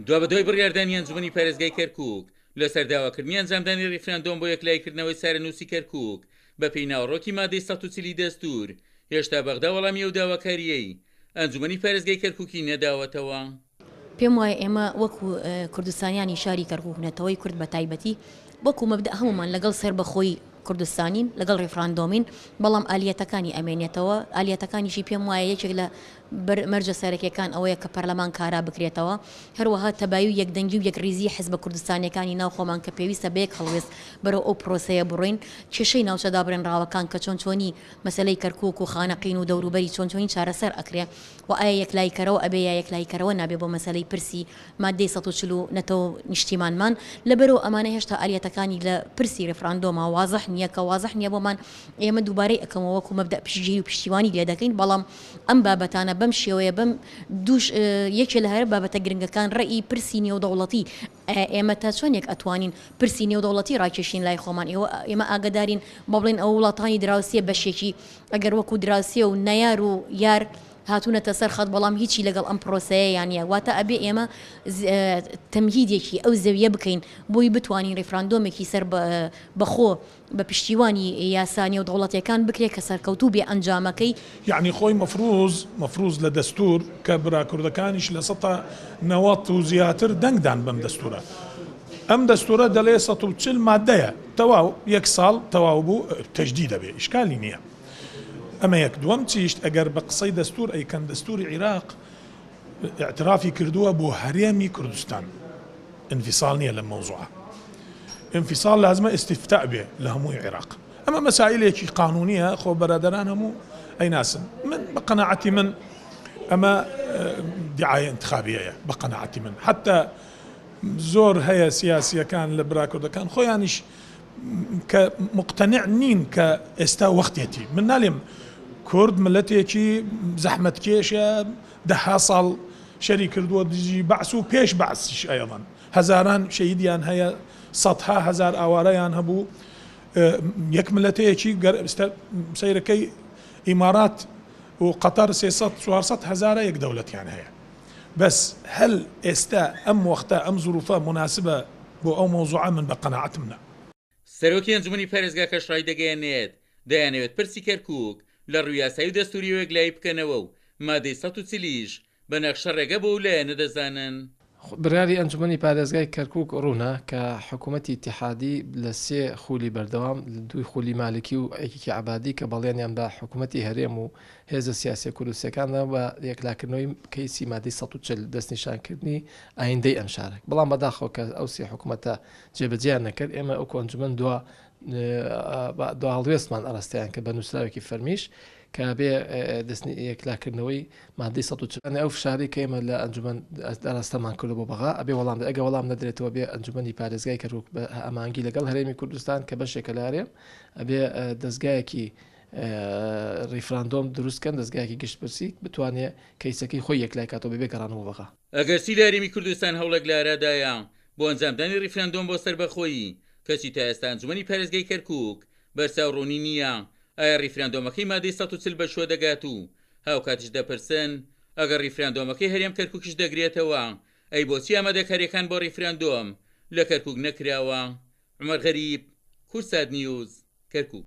دوا بەدوای بڕیاردانی ئەنجومەنی پارێزگای کەرکووک لەسەر داواکردنی ئەنجامدانی ڕیفراندۆم بۆ یەکلایکردنەوەی سارەنووسی کەرکووک بە پێی ناوەڕۆکی مادەی 140 دەستور هێشتا بەغدا وەڵامی ئەو داواکاریەی ئەنجومەنی پارێزگای کەرکووکی نەداوەتەوە. پێم وایە ئێمە وەکو کوردستانیانی شاری کەرکووک نەتەوەی کورد بە تایبەتی وەکو مەبدە هەمومان لەگەڵ سەر بەخۆی کوردستانین لەگەڵ ڕێفراندۆمین بەڵام ئالیەتەکانی ئەمێنێتەوە ئالیەتەکانیشی پێم وایە یەکێک لە مەرجە سەرەکیەکان ئەوەیە کە پەرلەمان کارا بکرێتەوە هەروەها تەبایی و یەکدەنگی و یەکریزی حزبە کوردستانیەکانی ناو خۆمان کە پێویستە بەیەک هەڵوێست بەرەو ئەو پرۆسەیە بڕۆین کێشەی ناوچەدا بڕێنراوەکان کە چۆنچۆنی مەسەلەی کەرکووک و خانەقین و دەوروبەری چۆنچۆنی چارەسەر ئەکرێ و ئایا یەکلایکەرەوە ئەبێ یا یەکلایکەرەوە نابێ بۆ مەسەلەی پرسی مادەی 140 نەتەوە نیشتیمانمان لەبەرەوە ئەمانە هێشتا ئالیەتەکانی لە پرسی ڕێفراندۆما وازح نییە کە وازح نییە بۆمان ئێمە دووبارەی ئەکەمەوە وەکو مەبدە پشتگیری و پشتیوانی لێ دەکەین بەڵام ئەم بابەتانە بەم شێوەیە بەم دووش یەکێ لە هەر بابەتە گرنگەکان ڕێی پرسی نێودەوڵەتی ئێمە تا چۆنێک ئەتوانین پرسی نێودەوڵەتی ڕاکێشین لای خۆمان ئێمە ئاگدارین بە بڵێن ئەو وڵاتانی دراوسێ بەشێکی ئەگەر وەکو دراوسێ و نەیار و یار هاتوونەتە سەر خەت بەڵام هیچی لەگەڵ ئەم پرۆسەیە یانە واتە ئەبێ ئێمە تەمهیدێکی ئەو زەویە بکەین بۆی بتوانین ڕێفراندۆمێکی سەر بەخۆ بە پشتیوانی یاسانی و دەوڵەتیەکان بکرێت کە سەرکەوتوو بێ ئەنجامەکەی یعنی خۆی مەفروض لە دەستور کە براکوردەکانیش لە 90 و زیاتر دەنگدان بەم دەستورە ئەم دەستورە دەڵێ 140 مادەیە تەواو یەک ساڵ تەواو بوو تەجدید دەبێ ئیشکالی نییە. ئەمە یەک دووەم چیشت ئەگەر بە قسەی دەستور ئەیکەن دەستوری عێراق اعترافی کردووە بۆ هەرێمی کوردستان انفصال نییە لە مەوزوعە انفصال لازمە استفتاء بێ لە هەمووی عێراق ئەمە مەسائلێکی قانونیە خۆ بەرادەران هەموو ئەیناسن من بە قەناعەتی من ئەمە دیعایە انتخابیەیە بە قەناعەتی من حتى زۆر هەیە سیاسیەکان لە براکوردەکان خۆیانیش کە مقتنع نین کە ئێستا وەختێتی من نالێم کورد ملەتێکی زەحمەتکێشە دەها ساڵ شەری کردووە دژی بەعس و پێش بەعسیش ئەیڵەن هەزاران شەیدیان هەیە سەدها هەزار ئاوارەیان هەبوو یەک ملەتەیەکی سەیرەکەی ئیمارات و قەتەر 300-400 هەزارە یەک دەوڵەتیان هەیە بەس هەل ئێستا ئەم وەختە ئەم زروفە مناسبە بۆ ئەو مۆزوعە من بە قەناعەتم نە. سەرۆکی ئەنجومەنی پارێزگا کەشڕای دەگەیەنێت دەیانەوێت پرسی کەرکووک لە ڕووی یاسایی و دەستوری وەکلایی بکەنەوە و مادەی 140 بە نەخشە ڕێگە بۆ لایە نەدەزانن. براری ئەنجومەنی پارێزگای کەرکووک ڕوونە کە حکوومەتی ئیتیحادی لە 3 خولی بەردەوام 2 خولی مالکی و ئەیکی عەبادی کە بەڵێنیان بە حکوومەتی هەرێم و هێزە سیاسی کوردستەکاندا بە یەکلاکردنەوەی کەیسی مادەی 140 دەستنیشانکردنی ئایندەی ئەم شارێک بەڵام بەداخەوە کە ئەو 3 حکوومەتە جێبەجێیان نەکرد ئێمە ئەو ئەنجومەن دو هەڵوێستمان ئەڕاستیان کە بە نووسراوێکی فەرمیش کە بێ دەستنی یەکلاکردنەوەی مادەی 140 ئەو فشاری کە ئێمە لە ئەنجومەن ئاراستەمان کرد بۆ بەغا ئەبێ وەڵام ئەگە وەڵام نەدرێتەوە بێ ئەنجومەنی پارێزگای کەرکووک بە ئامانگی لەگەڵ هەرێمی کوردستان کە بەشێکە لە هەرێم ئەبێ دەستگایەکی ڕیفراندۆم دروستکەن دەستگایەکی گشتپرسی بتوانێت کەیسەکەی خۆی یەکلای کاتەوە بێ گەڕانەوە بەغا. ئەگەرسی لە هەرێمی کوردستان هەوڵێک لە ئارادایە بۆ ئەنجامدانی ڕیفراندۆم بۆ سەربەخۆیی کەچی تا ئێستا ئەنجومەنی پارێزگای کەرکووک بەرچاوڕوونی نییە ئایا ڕیفراندۆمەکەی مادەی 140 بەشۆ دەگات و هاوکاتیش دەپرسن ئەگەر ڕیفراندۆمەکەی هەرێم کەرکووکیش دەگرێتەوە ئەی بۆچی ئامادەکاریەکان بۆ ڕیفراندۆم لە کەرکووک نەکراوە. عومەر غەریب، کورسات نیوز، کەرکووک.